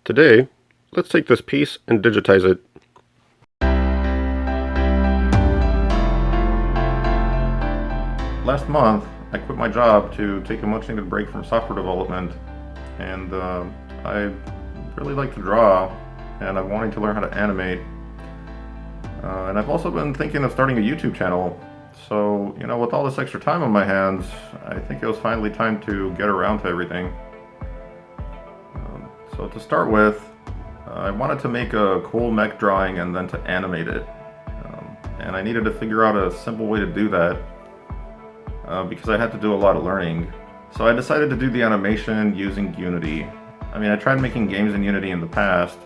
Today, let's take this piece and digitize it. Last month, I quit my job to take a much needed break from software development, and I really like to draw, and I'm wanting to learn how to animate. And I've also been thinking of starting a YouTube channel. So, with all this extra time on my hands, I think it was finally time to get around to everything. So to start with, I wanted to make a cool mech drawing and then to animate it. And I needed to figure out a simple way to do that because I had to do a lot of learning. So I decided to do the animation using Unity. I tried making games in Unity in the past,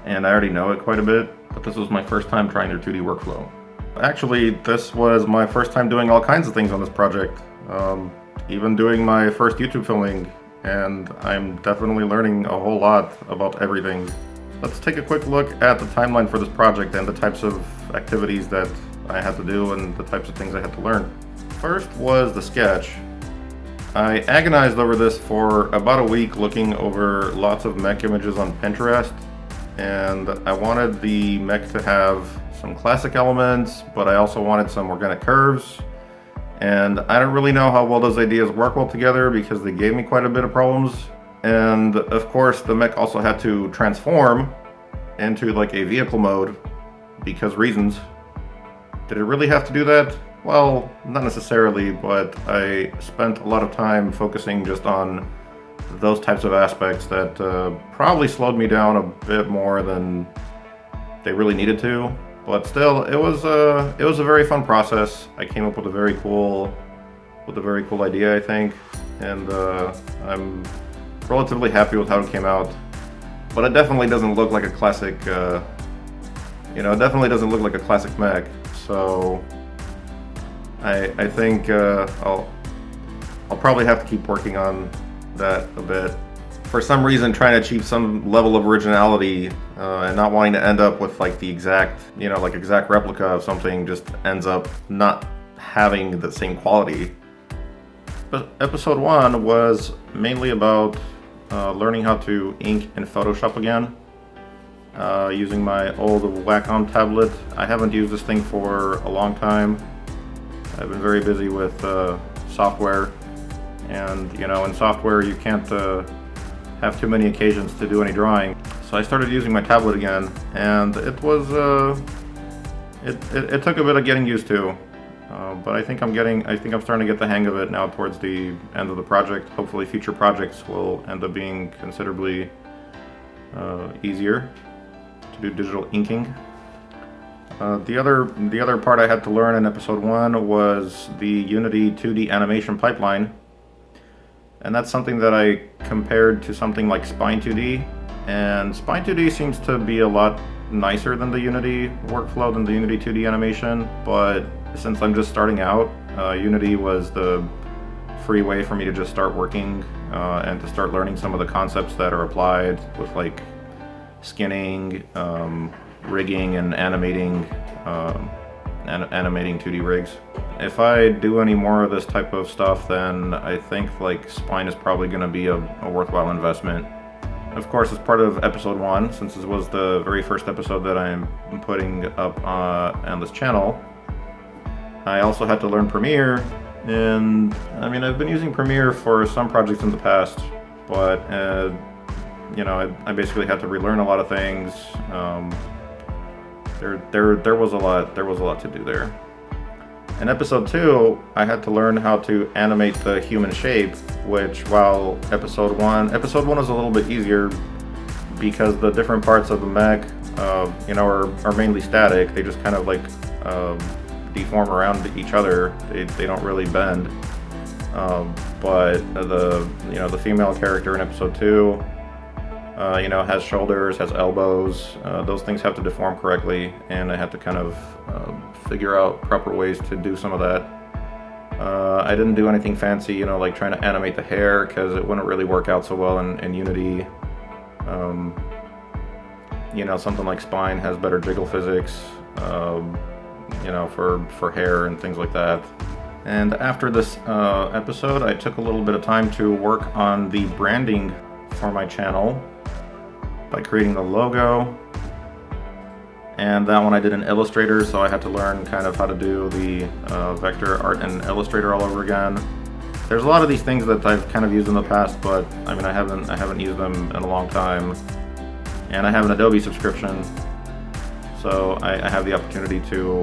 and I already know it quite a bit, but this was my first time trying their 2D workflow. Actually, this was my first time doing all kinds of things on this project, even doing my first YouTube filming, and I'm definitely learning a whole lot about everything. Let's take a quick look at the timeline for this project and the types of activities that I had to do and the types of things I had to learn. First was the sketch. I agonized over this for about a week, looking over lots of mech images on Pinterest, and I wanted the mech to have some classic elements, but I also wanted some organic curves. And I don't really know how well those ideas work well together because they gave me quite a bit of problems. And of course, the mech also had to transform into like a vehicle mode because reasons. Did it really have to do that? Well, not necessarily, but I spent a lot of time focusing just on those types of aspects that probably slowed me down a bit more than they really needed to. But still, it was a very fun process. I came up with a very cool idea, I think, and I'm relatively happy with how it came out. But it definitely doesn't look like a classic. It definitely doesn't look like a classic mech. So I think I'll probably have to keep working on that a bit. For some reason, trying to achieve some level of originality and not wanting to end up with like the exact replica of something just ends up not having the same quality. But episode 1 was mainly about learning how to ink in Photoshop again, using my old Wacom tablet. I haven't used this thing for a long time. I've been very busy with software, and in software you can't have too many occasions to do any drawing. So I started using my tablet again, and it was it took a bit of getting used to, but I think I'm starting to get the hang of it now towards the end of the project. Hopefully future projects will end up being considerably easier to do digital inking. The other part I had to learn in episode 1 was the Unity 2D animation pipeline. And that's something that I compared to something like Spine 2D, and Spine 2D seems to be a lot nicer than the Unity workflow, than the Unity 2D animation, but since I'm just starting out, Unity was the free way for me to just start working and to start learning some of the concepts that are applied with like skinning, rigging, and animating 2D rigs. If I do any more of this type of stuff, then I think like Spine is probably going to be a worthwhile investment. Of course, as part of episode 1, since this was the very first episode that I'm putting up on this channel, I also had to learn Premiere. And I've been using Premiere for some projects in the past, but I basically had to relearn a lot of things. There was a lot to do there. In episode 2, I had to learn how to animate the human shape, which while episode 1 is a little bit easier because the different parts of the mech, are mainly static. They just kind of like deform around each other. They don't really bend. But the female character in episode 2, has shoulders, has elbows. Those things have to deform correctly, and I had to kind of figure out proper ways to do some of that. I didn't do anything fancy, like trying to animate the hair, because it wouldn't really work out so well in Unity. Something like Spine has better jiggle physics, for hair and things like that. And after this episode, I took a little bit of time to work on the branding for my channel. by creating the logo. And that one I did in Illustrator, so I had to learn kind of how to do the vector art in Illustrator all over again. There's a lot of these things that I've kind of used in the past, but I mean I haven't used them in a long time. And I have an Adobe subscription, so I have the opportunity to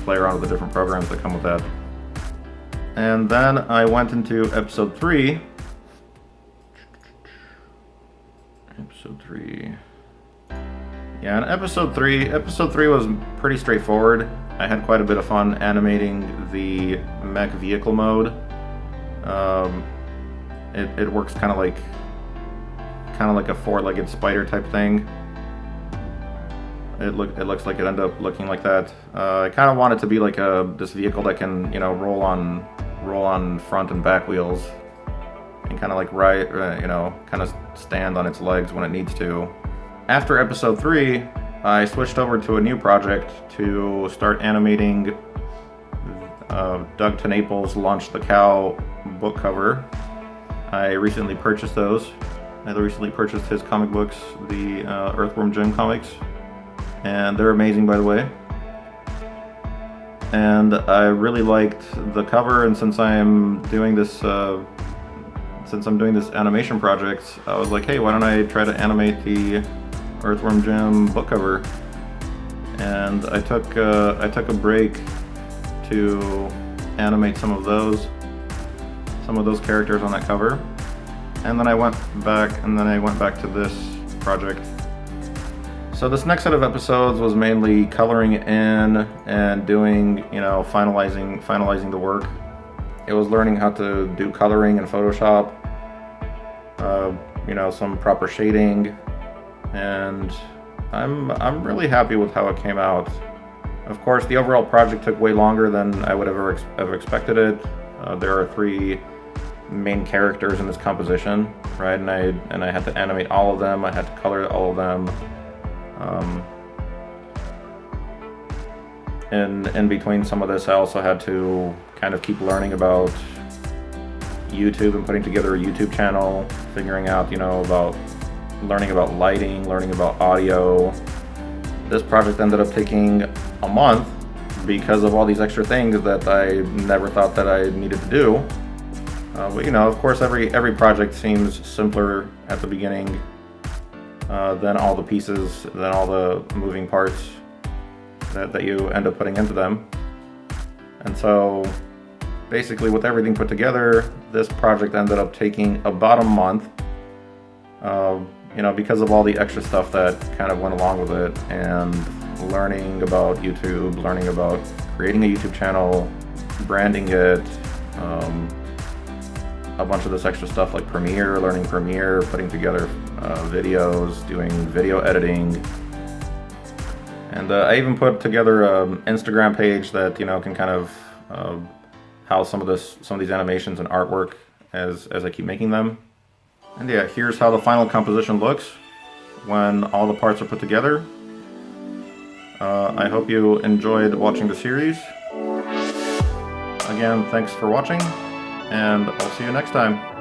play around with the different programs that come with that. And then I went into episode 3. Episode 3. Yeah, in episode 3 was pretty straightforward. I had quite a bit of fun animating the mech vehicle mode. It works kind of like a four-legged spider type thing. It looks like it ended up looking like that. I kind of want it to be like this vehicle that can, you know, roll on front and back wheels, and kind of like kind of stand on its legs when it needs to. After episode 3, I switched over to a new project to start animating Doug TeNaples' Launch the Cow book cover. I recently purchased those. I recently purchased his comic books, the Earthworm Jim comics, and they're amazing, by the way. And I really liked the cover, and since I'm doing this animation project, I was like, hey, why don't I try to animate the Earthworm Jim book cover? And I took a break to animate some of those characters on that cover, and then I went back to this project. So this next set of episodes was mainly coloring in and doing, you know, finalizing the work. It was learning how to do coloring in Photoshop, you know, some proper shading, and I'm really happy with how it came out. Of course, the overall project took way longer than I would have expected it. There are 3 main characters in this composition, right? And I had to animate all of them. I had to color all of them. In between some of this, I also had to kind of keep learning about YouTube and putting together a YouTube channel, figuring out, you know, learning about lighting, learning about audio. This project ended up taking a month because of all these extra things that I never thought that I needed to do. But you know, of course, every project seems simpler at the beginning than all the pieces, than all the moving parts that you end up putting into them. And so basically with everything put together, this project ended up taking about a month, you know, because of all the extra stuff that kind of went along with it, and learning about YouTube, learning about creating a YouTube channel, branding it, a bunch of this extra stuff like Premiere, learning Premiere, putting together videos, doing video editing. And I even put together an Instagram page that, you know, can kind of house some of these animations and artwork as I keep making them. And yeah, here's how the final composition looks when all the parts are put together. I hope you enjoyed watching the series. Again, thanks for watching, and I'll see you next time.